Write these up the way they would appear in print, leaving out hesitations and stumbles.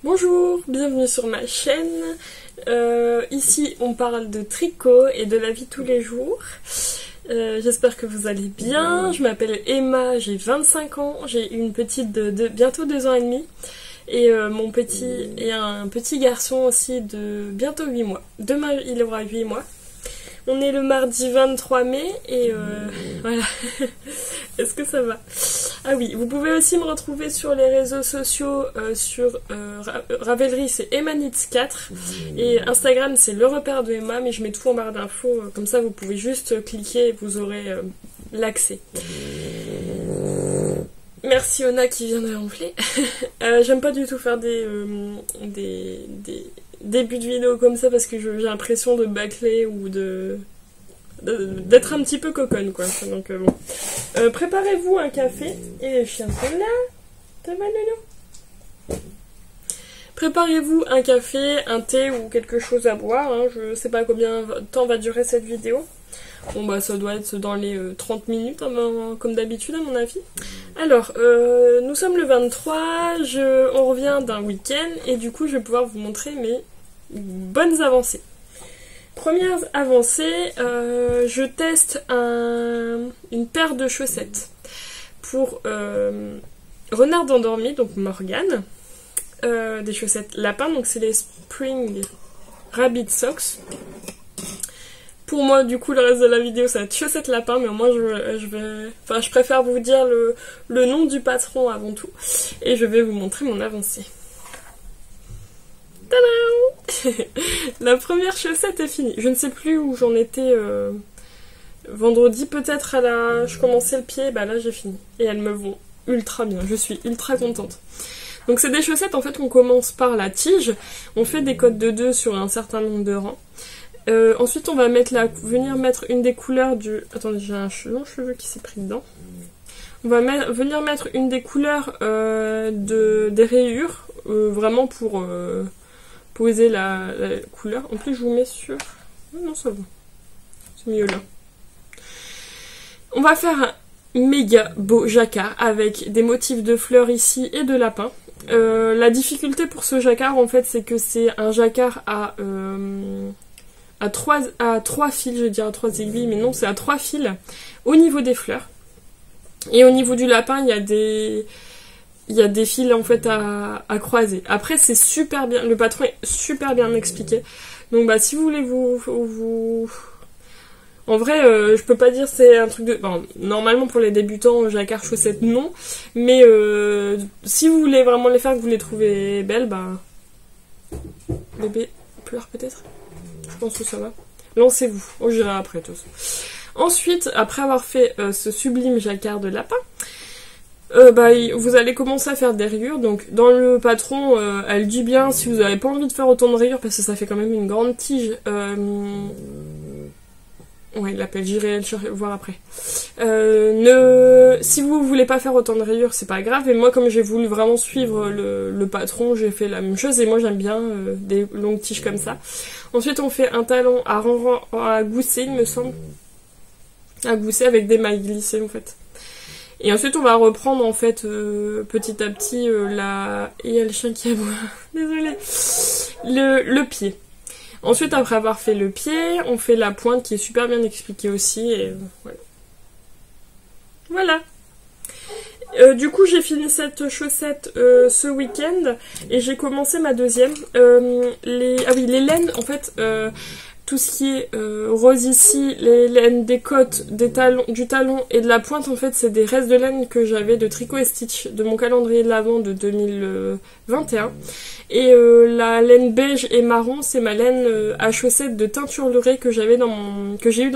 Bonjour, bienvenue sur ma chaîne. Ici on parle de tricot et de la vie tous les jours. J'espère que vous allez bien. Je m'appelle Emma, j'ai 25 ans, j'ai une petite de bientôt 2 ans et demi. Et mon petit et un petit garçon aussi de bientôt 8 mois. Demain il aura 8 mois. On est le mardi 23 mai et voilà. Est-ce que ça va? Ah oui, vous pouvez aussi me retrouver sur les réseaux sociaux, sur Ravelry c'est Emmanitz4 et Instagram c'est le repère de Emma, mais je mets tout en barre d'infos, comme ça vous pouvez juste cliquer et vous aurez l'accès. Merci Ona qui vient de ronfler. J'aime pas du tout faire des débuts de vidéo comme ça parce que j'ai l'impression de bâcler ou d'être un petit peu coconne quoi. Donc bon. Préparez-vous un café et les chiens sont là. Ça va Lolo? Préparez-vous un café, un thé ou quelque chose à boire. Hein. Je sais pas combien de temps va durer cette vidéo. Bon bah ça doit être dans les 30 minutes comme d'habitude à mon avis. Alors nous sommes le 23, on revient d'un week-end et du coup je vais pouvoir vous montrer mes bonnes avancées. Première avancée, je teste une paire de chaussettes pour Renard endormi, donc Morgane. Des chaussettes lapin, donc c'est les Spring Rabbit Socks. Pour moi, du coup, le reste de la vidéo, ça va être chaussettes lapin, mais au moins, je préfère vous dire le nom du patron avant tout. Et je vais vous montrer mon avancée. Tadam! La première chaussette est finie. Je ne sais plus où j'en étais vendredi, peut-être je commençais le pied, bah là j'ai fini. Et elles me vont ultra bien, je suis ultra contente. Donc c'est des chaussettes, en fait, on commence par la tige. On fait des cottes de 2 sur un certain nombre de rangs. Ensuite on va venir mettre une des couleurs du... Attendez, j'ai un long cheveu qui s'est pris dedans. On va venir mettre une des couleurs des rayures, vraiment pour poser la couleur. En plus je vous mets sur... Non, ça va. C'est mieux là. On va faire un méga beau jacquard avec des motifs de fleurs ici et de lapin. La difficulté pour ce jacquard en fait c'est que c'est un jacquard à 3 fils, je vais dire à 3 aiguilles, mais non, c'est à 3 fils au niveau des fleurs. Et au niveau du lapin, il y a des fils en fait à croiser. Après, c'est super bien, le patron est super bien expliqué. Donc bah si vous voulez en vrai, je peux pas dire c'est un truc de... Bon, normalement pour les débutants, jacquard chaussettes non. Mais si vous voulez vraiment les faire, que vous les trouvez belles, bah... Bébé pleure peut-être? Je pense que ça va. Lancez-vous. On j'irai après tous. Ensuite, après avoir fait ce sublime jacquard de lapin, vous allez commencer à faire des rayures. Donc dans le patron, elle dit bien si vous n'avez pas envie de faire autant de rayures parce que ça fait quand même une grande tige. Ouais, il l'appelle, j'irai le voir après. Si vous voulez pas faire autant de rayures, c'est pas grave. Et moi, comme j'ai voulu vraiment suivre le patron, j'ai fait la même chose. Et moi, j'aime bien des longues tiges comme ça. Ensuite, on fait un talon à gousset, il me semble. À gousset avec des mailles glissées, en fait. Et ensuite, on va reprendre, en fait, petit à petit, Et il y a le chien qui aboie. Désolée. Le pied. Ensuite, après avoir fait le pied, on fait la pointe qui est super bien expliquée aussi. Et voilà. Du coup, j'ai fini cette chaussette ce week-end et j'ai commencé ma deuxième. Les laines, en fait, tout ce qui est rose ici, les laines des côtes, du talon et de la pointe, en fait, c'est des restes de laine que j'avais de Tricot et Stitch de mon calendrier de l'Avent de 2021. Et la laine beige et marron, c'est ma laine à chaussettes de teinture lurée que j'ai eu dans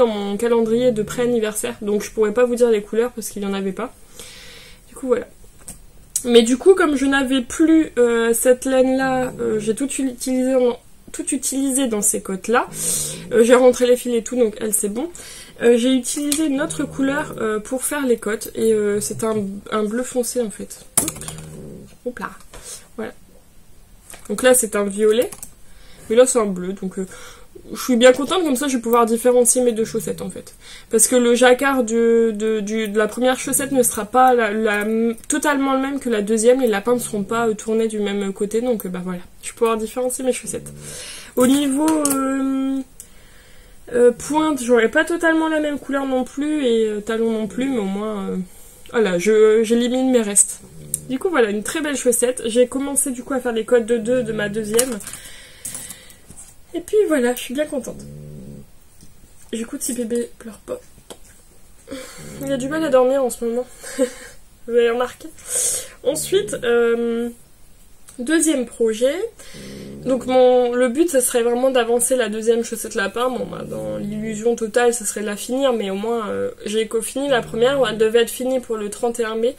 mon calendrier de pré-anniversaire. Donc je pourrais pas vous dire les couleurs parce qu'il y en avait pas. Du coup voilà. Mais du coup, comme je n'avais plus cette laine là, j'ai tout utilisé dans ces côtes là. J'ai rentré les fils et tout, donc elle c'est bon. J'ai utilisé une autre couleur pour faire les côtes et c'est un bleu foncé en fait. Hop là. Voilà. Donc là c'est un violet, mais là c'est un bleu, donc je suis bien contente, comme ça je vais pouvoir différencier mes deux chaussettes en fait. Parce que le jacquard de la première chaussette ne sera pas totalement le même que la deuxième, les lapins ne seront pas tournés du même côté, donc bah voilà, je vais pouvoir différencier mes chaussettes. Au niveau pointe, j'aurai pas totalement la même couleur non plus, et talon non plus, mais au moins, voilà, j'élimine mes restes. Du coup voilà, une très belle chaussette. J'ai commencé du coup à faire les codes de 2 de ma deuxième. Et puis voilà, je suis bien contente. J'écoute si bébé pleure pas. Il a du mal à dormir en ce moment. Vous avez remarqué. Ensuite, deuxième projet. Donc le but, ce serait vraiment d'avancer la deuxième chaussette lapin. Bon, bah, dans l'illusion totale, ce serait de la finir. Mais au moins, j'ai fini la première. Elle devait être finie pour le 31 mai.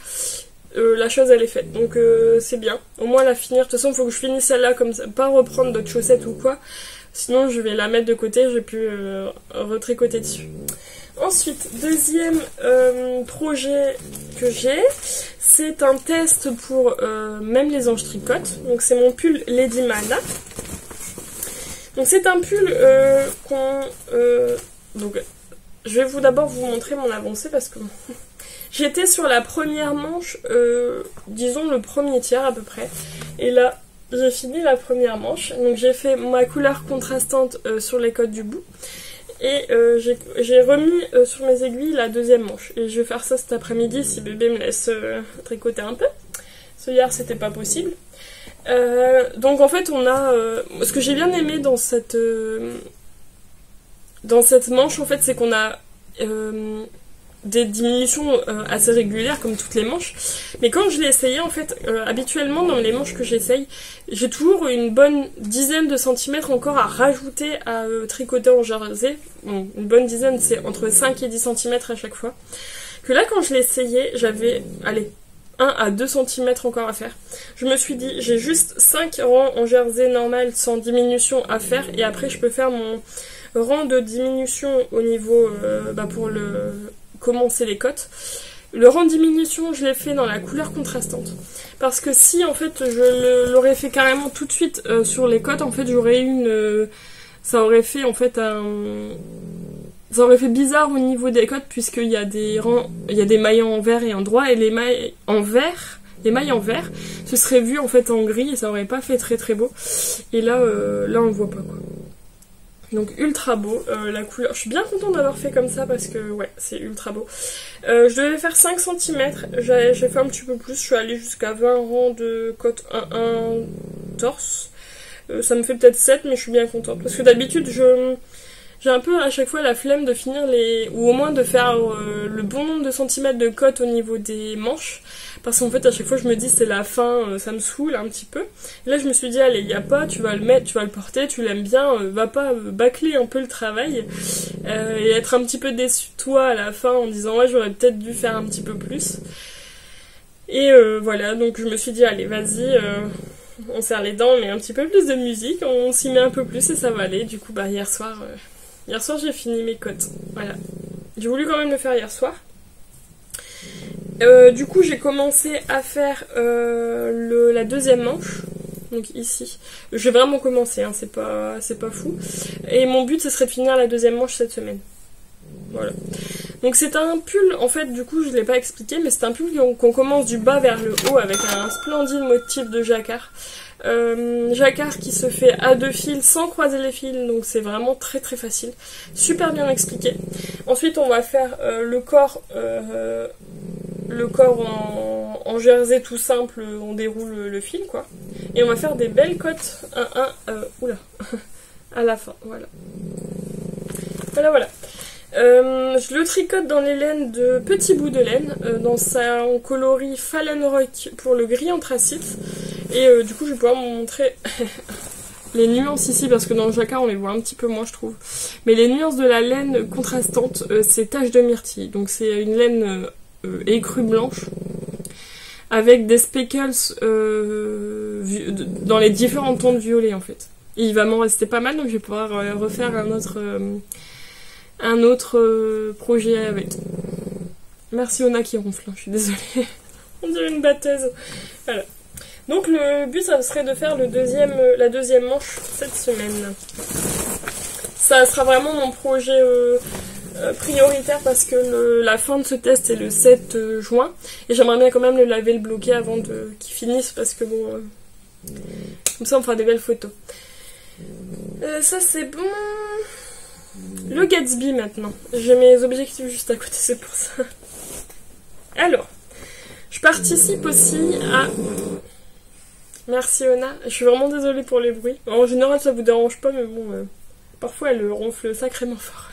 La chose elle est faite, donc c'est bien. Au moins la finir. De toute façon, il faut que je finisse celle-là comme ça, pas reprendre d'autres chaussettes ou quoi. Sinon, je vais la mettre de côté. J'ai pu retricoter dessus. Ensuite, deuxième projet que j'ai, c'est un test pour Même les anges tricotent. Donc c'est mon pull Lady Mana. Donc c'est un pull donc je vais d'abord vous montrer mon avancée parce que j'étais sur la première manche, disons le premier tiers à peu près. Et là, j'ai fini la première manche. Donc j'ai fait ma couleur contrastante sur les codes du bout. Et j'ai remis sur mes aiguilles la deuxième manche. Et je vais faire ça cet après-midi si bébé me laisse tricoter un peu. Ce hier, c'était pas possible. Donc en fait, on a... ce que j'ai bien aimé dans cette manche, en fait, c'est qu'on a... des diminutions assez régulières comme toutes les manches, mais quand je l'ai essayé en fait, habituellement dans les manches que j'essaye, j'ai toujours une bonne dizaine de centimètres encore à rajouter à tricoter en jersey. Bon, une bonne dizaine, c'est entre 5 et 10 centimètres à chaque fois. Que là quand je l'ai essayé, j'avais, allez, 1 à 2 centimètres encore à faire. Je me suis dit, j'ai juste 5 rangs en jersey normal sans diminution à faire, et après je peux faire mon rang de diminution au niveau, pour commencer les cotes. Le rang de diminution, je l'ai fait dans la couleur contrastante. Parce que si, en fait, je l'aurais fait carrément tout de suite sur les cotes, en fait, j'aurais eu ça aurait fait, en fait, ça aurait fait bizarre au niveau des cotes, puisqu'il y a des rangs, il y a des mailles en vert et en droit, et les mailles en vert, ce serait vu, en fait, en gris, et ça aurait pas fait très très beau. Et là, là, on le voit pas, quoi. Donc ultra beau, la couleur, je suis bien contente d'avoir fait comme ça parce que ouais, c'est ultra beau. Je devais faire 5 cm, j'ai fait un petit peu plus, je suis allée jusqu'à 20 rangs de cote 1 torse. Ça me fait peut-être 7, mais je suis bien contente. Parce que d'habitude, j'ai un peu à chaque fois la flemme de finir ou au moins de faire le bon nombre de centimètres de cote au niveau des manches. Parce qu'en fait, à chaque fois, je me dis c'est la fin, ça me saoule un petit peu. Et là, je me suis dit, allez, y a pas, tu vas le mettre, tu vas le porter, tu l'aimes bien, va pas bâcler un peu le travail et être un petit peu déçu de toi à la fin en disant, ouais, j'aurais peut-être dû faire un petit peu plus. Et voilà, donc je me suis dit, allez, vas-y, on serre les dents, on met un petit peu plus de musique, on s'y met un peu plus et ça va aller. Du coup, bah, hier soir, j'ai fini mes cotes. Voilà. J'ai voulu quand même le faire hier soir. Du coup, j'ai commencé à faire la deuxième manche. Donc ici. Je vais vraiment commencer, hein, c'est pas fou. Et mon but, ce serait de finir la deuxième manche cette semaine. Voilà. Donc c'est un pull, en fait, du coup, je ne l'ai pas expliqué, mais c'est un pull qu'on commence du bas vers le haut avec un splendide motif de jacquard. Jacquard qui se fait à 2 fils sans croiser les fils, donc c'est vraiment très très facile. Super bien expliqué. Ensuite, on va faire le corps en jersey tout simple, on déroule le fil, quoi. Et on va faire des belles cotes à la fin, voilà. Voilà. Je le tricote dans les laines de petits bouts de laine, dans son coloris Fallen Rock pour le gris anthracite. Et du coup, je vais pouvoir vous montrer les nuances ici, parce que dans le jacquard, on les voit un petit peu moins, je trouve. Mais les nuances de la laine contrastante, c'est tache de myrtille. Donc c'est une laine écrue blanche, avec des speckles dans les différents tons de violet, en fait. Et il va m'en rester pas mal, donc je vais pouvoir refaire un autre projet avec. Merci Ona qui ronfle, hein, je suis désolée. On dirait une batteuse. Voilà. Donc le but, ça serait de faire la deuxième manche cette semaine. ça sera vraiment mon projet prioritaire parce que la fin de ce test est le 7 juin et j'aimerais bien quand même le laver, le bloquer avant qu'il finisse parce que bon, comme ça on fera des belles photos. Ça c'est bon. Le Gatsby maintenant. J'ai mes objectifs juste à côté, c'est pour ça. Alors, je participe aussi à... Merci Ona. Je suis vraiment désolée pour les bruits. En général ça vous dérange pas mais bon, parfois elle ronfle sacrément fort.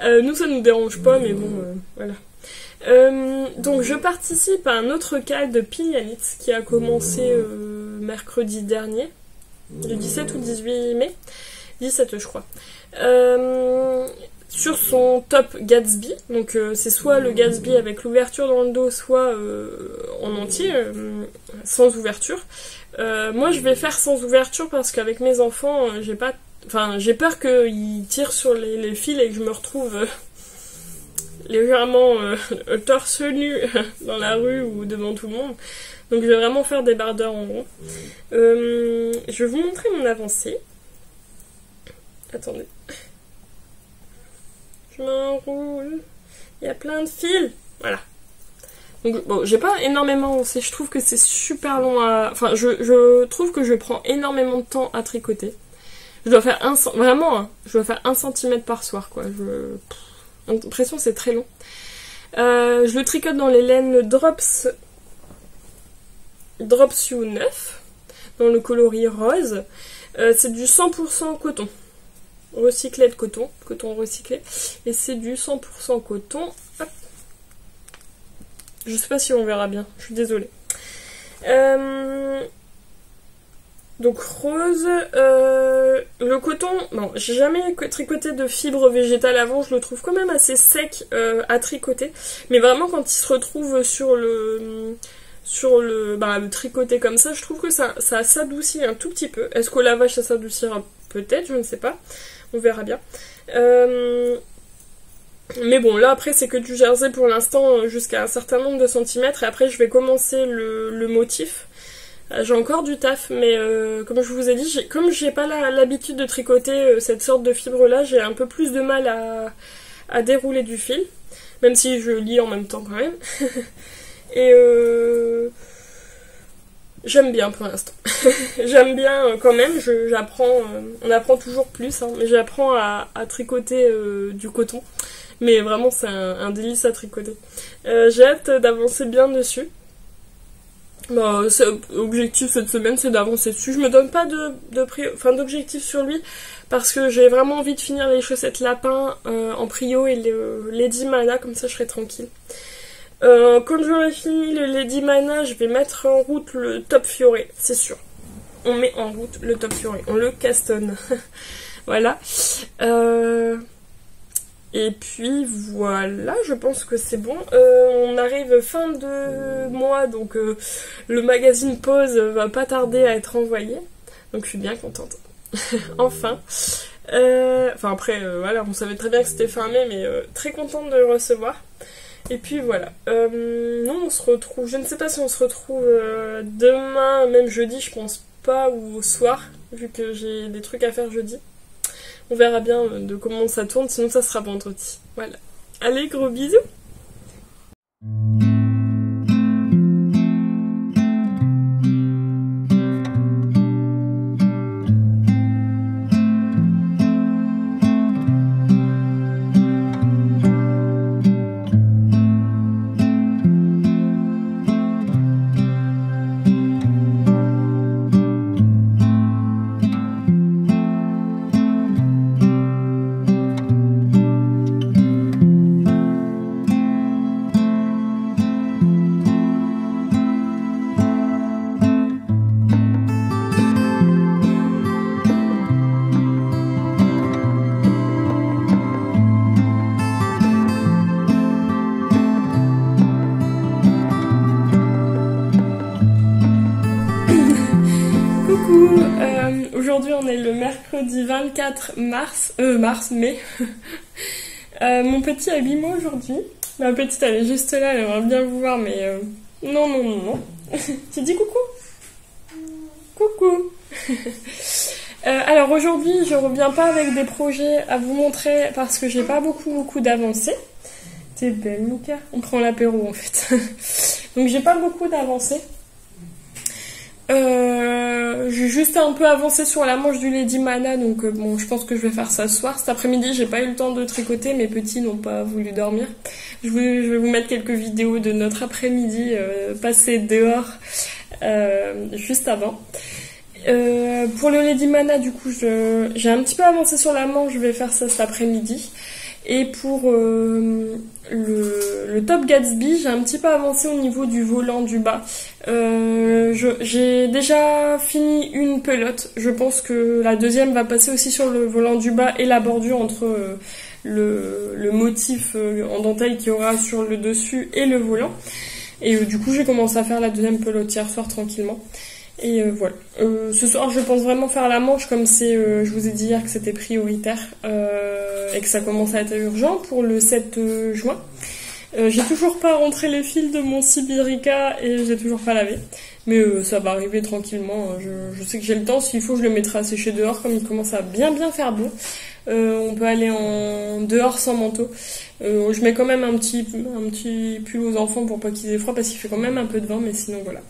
Nous ça nous dérange pas mais bon, voilà. Donc je participe à un autre cas de Pilyanitz qui a commencé mercredi dernier, le 17 ou 18 mai, 17 je crois, sur son top Gatsby. Donc c'est soit le Gatsby avec l'ouverture dans le dos, soit en entier, sans ouverture. Moi je vais faire sans ouverture parce qu'avec mes enfants j'ai peur qu'ils tirent sur les fils et que je me retrouve légèrement torse nu dans la rue ou devant tout le monde. Donc je vais vraiment faire des bardeurs en rond. Je vais vous montrer mon avancée. Attendez. Je m'enroule. Il y a plein de fils. Voilà. Donc bon, j'ai pas énormément avancé. Je trouve que c'est super long à... Enfin, je trouve que je prends énormément de temps à tricoter. Je dois faire vraiment, hein, je dois faire 1 cm par soir, quoi. J'ai l'impression que c'est très long. Je le tricote dans les laines Drops You 9, dans le coloris rose. C'est du 100% coton. Recyclé de coton recyclé. Et c'est du 100% coton. Hop. Je sais pas si on verra bien, je suis désolée. Donc rose, le coton, bon, j'ai jamais tricoté de fibres végétales avant, je le trouve quand même assez sec à tricoter, mais vraiment quand il se retrouve sur le tricoté comme ça, je trouve que ça s'adoucit un tout petit peu. Est-ce qu'au lavage ça s'adoucira? Peut-être, je ne sais pas, on verra bien. Mais bon, là après c'est que du jersey pour l'instant jusqu'à un certain nombre de centimètres, et après je vais commencer le motif. J'ai encore du taf, mais comme je vous ai dit, comme j'ai pas l'habitude de tricoter cette sorte de fibre là, j'ai un peu plus de mal à dérouler du fil, même si je lis en même temps quand même. Et j'aime bien pour l'instant. J'aime bien quand même, j'apprends, on apprend toujours plus, hein, mais j'apprends à tricoter du coton. Mais vraiment c'est un délice à tricoter. J'ai hâte d'avancer bien dessus. Bah, l'objectif cette semaine c'est d'avancer dessus. Je me donne pas d'objectif sur lui parce que j'ai vraiment envie de finir les chaussettes lapin en prio et le Lady Mana, comme ça je serai tranquille. Quand j'aurai fini le Lady Mana, je vais mettre en route le Top Fioré, c'est sûr. On met en route le Top Fioré, on le castonne. Voilà. Et puis voilà, je pense que c'est bon. On arrive fin de mois, donc le magazine Pause va pas tarder à être envoyé. Donc je suis bien contente. Enfin. Enfin après, voilà, on savait très bien que c'était fin mai, mais très contente de le recevoir. Et puis voilà. Non, on se retrouve, je ne sais pas si on se retrouve demain, même jeudi, je pense pas, ou au soir, vu que j'ai des trucs à faire jeudi. On verra bien de comment ça tourne, sinon ça sera vendredi. Voilà. Allez, gros bisous! Aujourd'hui on est le mercredi 24 mai. Mon petit est Bimo aujourd'hui. Ma petite elle est juste là, elle aimerait bien vous voir mais non. Tu dis coucou? Coucou. Alors aujourd'hui, je reviens pas avec des projets à vous montrer parce que j'ai pas beaucoup d'avancées. T'es belle, Mika. On prend l'apéro en fait. Donc j'ai pas beaucoup d'avancées. J'ai juste un peu avancé sur la manche du Lady Mana, donc bon, je pense que je vais faire ça ce soir. Cet après-midi, j'ai pas eu le temps de tricoter, mes petits n'ont pas voulu dormir. Je vais vous mettre quelques vidéos de notre après-midi passé dehors juste avant. Pour le Lady Mana, du coup, j'ai un petit peu avancé sur la manche, je vais faire ça cet après-midi. Et pour le Top Gatsby, j'ai un petit peu avancé au niveau du volant du bas. J'ai déjà fini une pelote. Je pense que la deuxième va passer aussi sur le volant du bas et la bordure entre le motif en dentelle qu'il y aura sur le dessus et le volant. Et du coup, j'ai commencé à faire la deuxième pelote hier soir tranquillement. Et voilà. Ce soir, je pense vraiment faire la manche comme c'est, je vous ai dit hier que c'était prioritaire et que ça commence à être urgent pour le 7 juin. J'ai toujours pas rentré les fils de mon Sibirica et j'ai toujours pas lavé. Mais ça va arriver tranquillement. Je sais que j'ai le temps. S'il faut, je le mettrai à sécher dehors comme il commence à bien faire beau. On peut aller en dehors sans manteau. Je mets quand même un petit pull aux enfants pour pas qu'ils aient froid parce qu'il fait quand même un peu de vent, mais sinon voilà.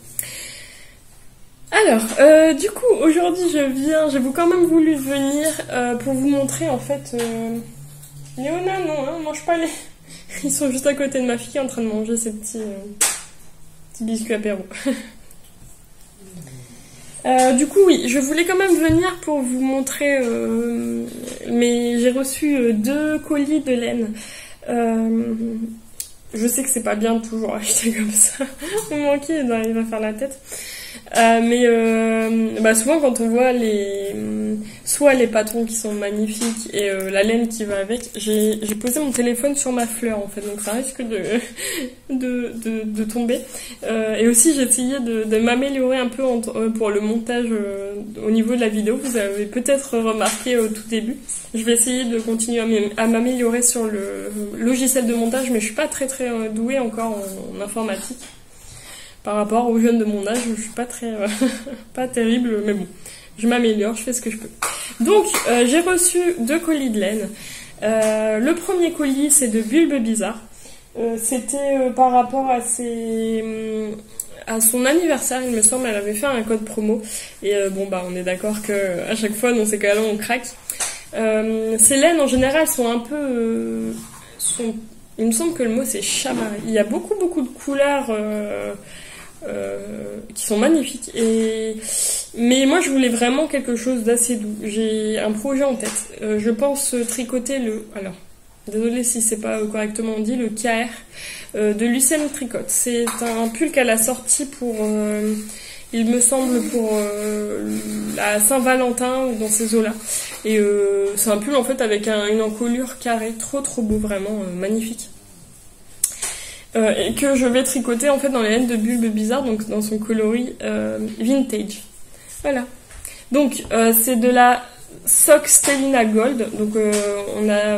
Alors, du coup, aujourd'hui j'ai quand même voulu venir pour vous montrer en fait... Léona, non, hein, mange pas les... Ils sont juste à côté de ma fille en train de manger ces petits biscuits apéro. Du coup, oui, je voulais quand même venir pour vous montrer... mais j'ai reçu 2 colis de laine. Je sais que c'est pas bien de toujours acheter comme ça. Vous manquez, il va faire la tête. Souvent quand on voit soit les patrons qui sont magnifiques et la laine qui va avec, j'ai posé mon téléphone sur ma fleur en fait, donc ça risque de tomber. Et aussi j'ai essayé de m'améliorer un peu pour le montage au niveau de la vidéo. Vous avez peut-être remarqué au tout début. Je vais essayer de continuer à m'améliorer sur le logiciel de montage, mais je suis pas très douée encore en informatique. Par rapport aux jeunes de mon âge, je suis pas pas terrible, mais bon, je m'améliore, je fais ce que je peux. Donc, j'ai reçu 2 colis de laine. Le premier colis, c'est de Bulbe Bizarre. C'était par rapport à son anniversaire, il me semble, elle avait fait un code promo. Et on est d'accord que à chaque fois, dans ces cas-là, on craque. Ces laines, en général, sont un peu... il me semble que le mot, c'est chamarré. Il y a beaucoup de couleurs... qui sont magnifiques mais moi je voulais vraiment quelque chose d'assez doux. J'ai un projet en tête, je pense tricoter alors désolée si c'est pas correctement dit, le KR de Lucienne Tricotte. C'est un pull qu'elle a sorti pour il me semble pour la Saint-Valentin ou dans ces eaux là, et c'est un pull en fait avec une encolure carrée, trop beau, vraiment magnifique. Et que je vais tricoter en fait dans les laines de Bulbe Bizarre, donc dans son coloris vintage. Voilà. Donc c'est de la Sock Stellina Gold. Donc on a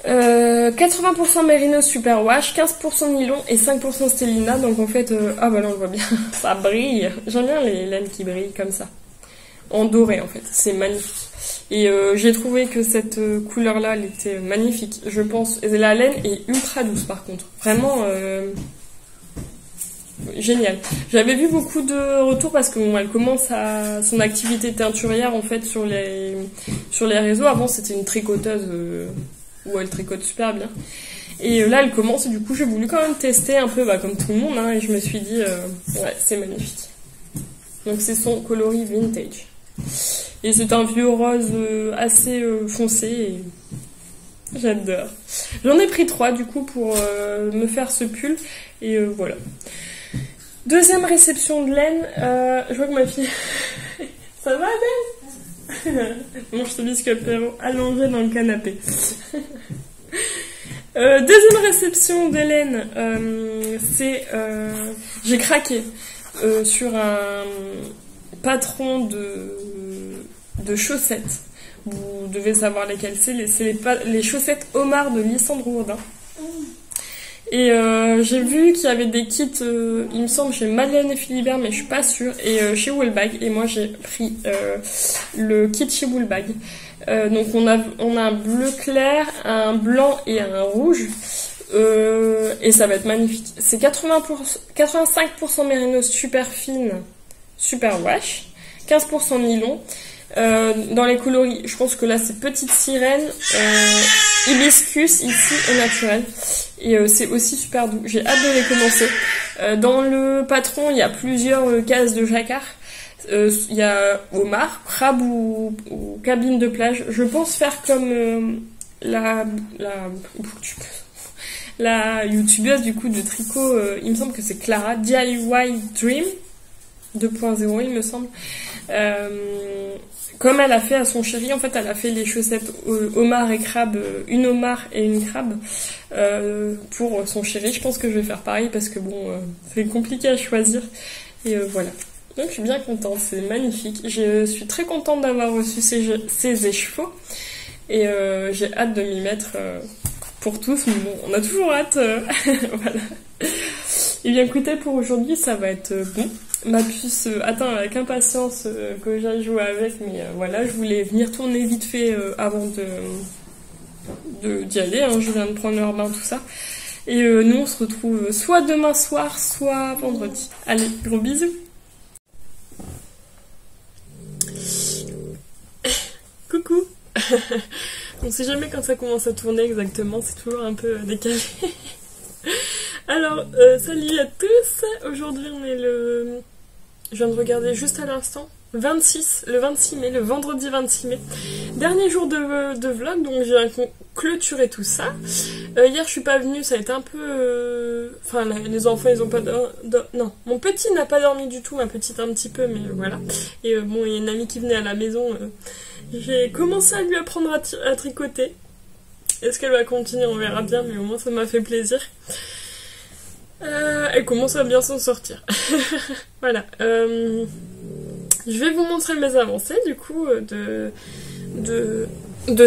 80% Merino Superwash, 15% nylon et 5% Stellina. Donc en fait, là on le voit bien, ça brille. J'aime bien les laines qui brillent comme ça. En doré en fait, c'est magnifique. Et j'ai trouvé que cette couleur-là, elle était magnifique, je pense. Et la laine est ultra douce par contre. Vraiment génial. J'avais vu beaucoup de retours parce que elle commence son activité teinturière en fait sur les réseaux. Avant c'était une tricoteuse où elle tricote super bien. Et là elle commence, et du coup j'ai voulu quand même tester un peu comme tout le monde, hein, et je me suis dit ouais, c'est magnifique. Donc c'est son coloris vintage. Et c'est un vieux rose assez foncé et j'adore. J'en ai pris 3 du coup pour me faire ce pull et voilà. Deuxième réception de laine, je vois que ma fille... Ça va Adèle? Mange ce biscuit apéro allongé dans le canapé. Deuxième réception de laine, c'est... j'ai craqué sur un patron de chaussettes. Vous devez savoir lesquelles c'est. Les chaussettes Omar de Lysandre Hourdin. Et j'ai vu qu'il y avait des kits, il me semble chez Madeleine et Philibert, mais je suis pas sûre, et chez Woolbag. Et moi j'ai pris le kit chez Woolbag. Donc on a un bleu clair, un blanc et un rouge. Et ça va être magnifique. C'est 85% mérinos super fine, super wash, 15% nylon. Dans les coloris, je pense que là c'est petite sirène, hibiscus ici au naturel. Et c'est aussi super doux. J'ai hâte de les commencer. Dans le patron, il y a plusieurs cases de jacquard. Il y a homard, crabe ou cabine de plage. Je pense faire comme la youtubeuse du coup de tricot, il me semble que c'est Clara, DIY Dream 2.0 il me semble. Comme elle a fait à son chéri, en fait elle a fait les chaussettes homard et crabe, une homard et une crabe pour son chéri. Je pense que je vais faire pareil parce que bon, c'est compliqué à choisir. Et voilà. Donc je suis bien contente, c'est magnifique. Je suis très contente d'avoir reçu ces échevaux. Et j'ai hâte de m'y mettre pour tous, mais bon, on a toujours hâte. Voilà. Et bien écoutez, pour aujourd'hui, ça va être bon. Ma puce attend avec impatience que j'aille jouer avec, mais voilà, je voulais venir tourner vite fait avant d'y aller. Hein. Je viens de prendre leur bain, tout ça. Et nous, on se retrouve soit demain soir, soit vendredi. Allez, gros bisous. Coucou. On sait jamais quand ça commence à tourner exactement, c'est toujours un peu décalé. Alors, salut à tous. Aujourd'hui, on est je viens de regarder juste à l'instant. Le 26 mai, le vendredi 26 mai. Dernier jour de vlog, donc j'ai clôturé tout ça. Hier, je suis pas venue, ça a été un peu... Enfin, les enfants, ils ont pas... Non, mon petit n'a pas dormi du tout, ma petite un petit peu, mais voilà. Et bon, il y a une amie qui venait à la maison. J'ai commencé à lui apprendre à tricoter. Est-ce qu'elle va continuer? On verra bien, mais au moins ça m'a fait plaisir. Elle commence à bien s'en sortir. Voilà. Je vais vous montrer mes avancées, du coup, de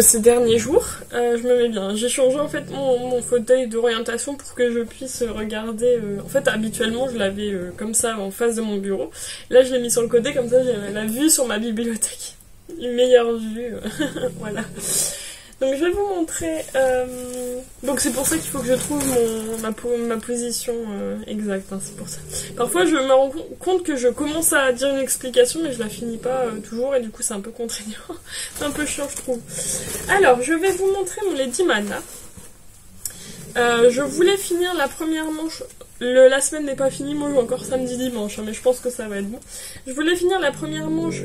ces derniers jours. Je me mets bien. J'ai changé en fait mon fauteuil d'orientation pour que je puisse regarder. En fait, habituellement, je l'avais comme ça en face de mon bureau. Là, je l'ai mis sur le côté, comme ça, j'ai la vue sur ma bibliothèque. Une meilleure vue. Voilà. Donc je vais vous montrer, donc c'est pour ça qu'il faut que je trouve ma position exacte, hein, c'est pour ça. Parfois je me rends compte que je commence à dire une explication mais je la finis pas toujours et du coup c'est un peu contraignant, c'est un peu chiant je trouve. Alors je vais vous montrer mon Lady Mana. Je voulais finir la première manche, la semaine n'est pas finie, moi je joue encore samedi dimanche, hein, mais je pense que ça va être bon. Je voulais finir la première manche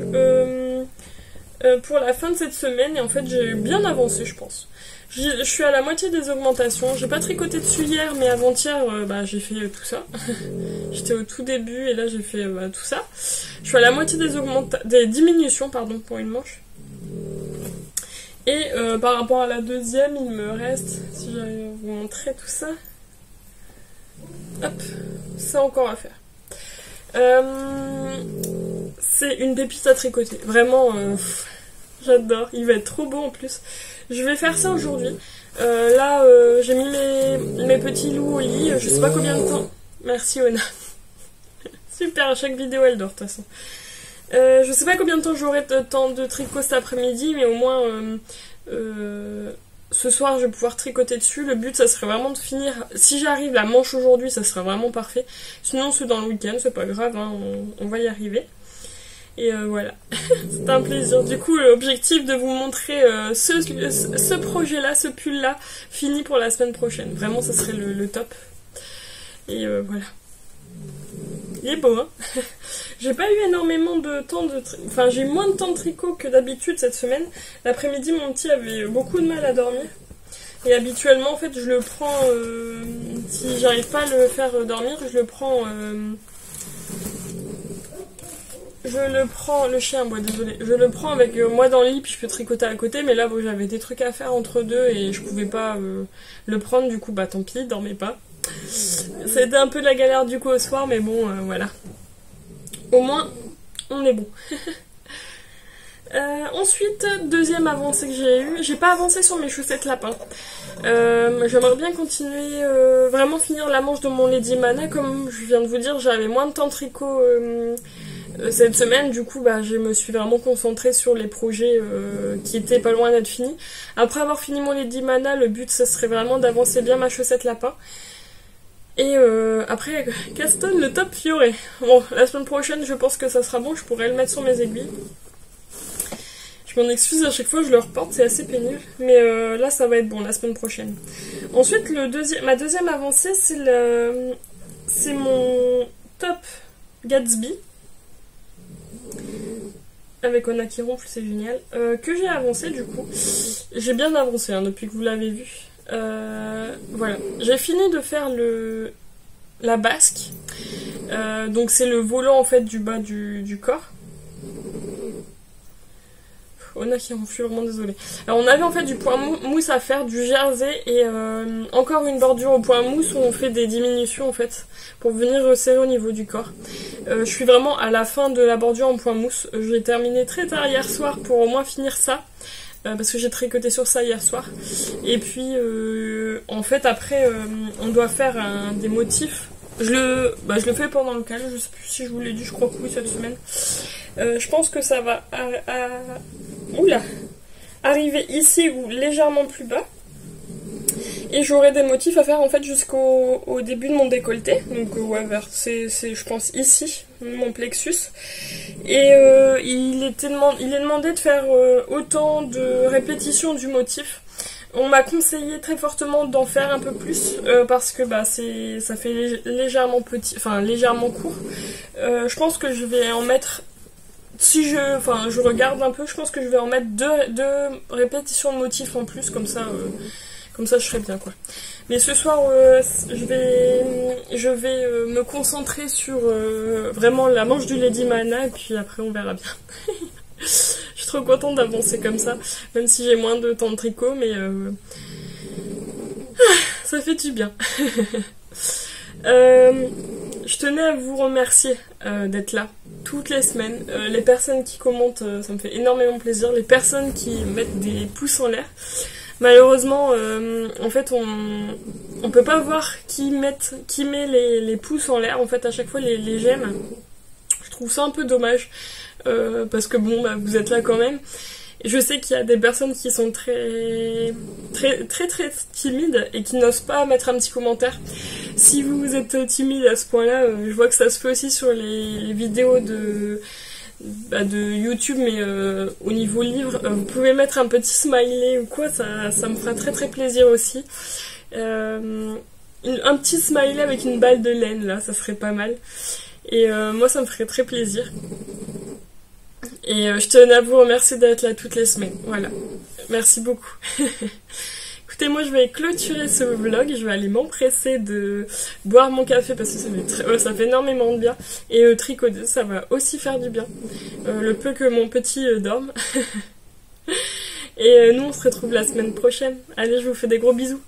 pour la fin de cette semaine et en fait j'ai bien avancé je pense. Je suis à la moitié des augmentations, j'ai pas tricoté dessus hier mais avant-hier j'ai fait tout ça. J'étais au tout début et là j'ai fait tout ça. Je suis à la moitié des diminutions pardon pour une manche. Et par rapport à la deuxième il me reste, si j'arrive à vous montrer tout ça, hop, ça encore à faire. C'est une pépite à tricoter. Vraiment, j'adore. Il va être trop beau en plus. Je vais faire ça aujourd'hui. Là, j'ai mis mes petits loups au lit. Je sais pas combien de temps. Merci, Ona. Super, à chaque vidéo, elle dort de toute façon. Je sais pas combien de temps j'aurai de temps de tricot cet après-midi, mais au moins... ce soir je vais pouvoir tricoter dessus. Le but ça serait vraiment de finir, si j'arrive la manche aujourd'hui ça serait vraiment parfait, sinon c'est dans le week-end, c'est pas grave hein, on va y arriver. Et voilà, c'est un plaisir. Du coup l'objectif de vous montrer ce projet là, ce pull là fini pour la semaine prochaine, vraiment ça serait le top. Et voilà, il est beau hein. J'ai pas eu énormément de temps enfin j'ai eu moins de temps de tricot que d'habitude cette semaine. L'après-midi mon petit avait beaucoup de mal à dormir. Et habituellement en fait je le prends, si j'arrive pas à le faire dormir, je le prends, le chien moi désolé, je le prends avec moi dans le lit puis je peux tricoter à côté, mais là bon, j'avais des trucs à faire entre deux et je pouvais pas le prendre, du coup bah tant pis, il dormait pas. Ça a été un peu de la galère du coup au soir, mais bon voilà. Au moins, on est bon. Ensuite, deuxième avancée que j'ai eue, j'ai pas avancé sur mes chaussettes lapin. J'aimerais bien continuer, vraiment finir la manche de mon Lady Mana. Comme je viens de vous dire, j'avais moins de temps de tricot cette semaine, du coup bah, je me suis vraiment concentrée sur les projets qui étaient pas loin d'être finis. Après avoir fini mon Lady Mana, le but ce serait vraiment d'avancer bien ma chaussette lapin. Et après, Caston, le top Fioré. Bon, la semaine prochaine, je pense que ça sera bon, je pourrai le mettre sur mes aiguilles. Je m'en excuse, à chaque fois je le reporte, c'est assez pénible. Mais là, ça va être bon, la semaine prochaine. Ensuite, ma deuxième avancée, c'est mon top Gatsby. Avec Ona qui ronfle, c'est génial. Que j'ai avancé, du coup. J'ai bien avancé, hein, depuis que vous l'avez vu. Voilà, j'ai fini de faire la basque, donc c'est le volant en fait du bas du corps. On a qui en fut vraiment désolée. Alors on avait en fait du point mousse à faire, du jersey et encore une bordure au point mousse où on fait des diminutions en fait pour venir resserrer au niveau du corps. Je suis vraiment à la fin de la bordure en point mousse. J'ai terminé très tard hier soir pour au moins finir ça. Parce que j'ai tricoté sur ça hier soir. Et puis en fait après on doit faire des motifs. Je le fais pendant le calme, je sais plus si je vous l'ai dit, je crois que oui cette semaine. Je pense que ça va arriver ici ou légèrement plus bas. Et j'aurai des motifs à faire en fait jusqu'au début de mon décolleté. Donc ouais, c'est je pense ici, mon plexus. Et il est demandé de faire autant de répétitions du motif. On m'a conseillé très fortement d'en faire un peu plus parce que bah ça fait légèrement petit, enfin légèrement court. Je pense que je vais en mettre, si je regarde un peu, je pense que je vais en mettre deux répétitions de motifs en plus, comme ça je serai bien quoi. Mais ce soir je vais me concentrer sur vraiment la manche du Lady Mana et puis après on verra bien. Je suis trop contente d'avancer comme ça, même si j'ai moins de temps de tricot, mais ça fait du bien. Je tenais à vous remercier d'être là toutes les semaines. Les personnes qui commentent, ça me fait énormément plaisir. Les personnes qui mettent des pouces en l'air. Malheureusement, en fait, on peut pas voir qui met les pouces en l'air. En fait, à chaque fois, les j'aime. Je trouve ça un peu dommage. Parce que bon, bah, vous êtes là quand même. Et je sais qu'il y a des personnes qui sont très timides et qui n'osent pas mettre un petit commentaire. Si vous êtes timide à ce point-là, je vois que ça se fait aussi sur les vidéos de YouTube, mais au niveau livre, vous pouvez mettre un petit smiley ou quoi, ça me fera très plaisir aussi. Un petit smiley avec une balle de laine, là, ça serait pas mal. Et moi, ça me ferait très plaisir. Et je tenais à vous remercier d'être là toutes les semaines. Voilà. Merci beaucoup. Écoutez, moi je vais clôturer ce vlog. Je vais aller m'empresser de boire mon café parce que ça fait énormément de bien. Et tricoter, ça va aussi faire du bien. Le peu que mon petit dorme. Et nous on se retrouve la semaine prochaine. Allez, je vous fais des gros bisous.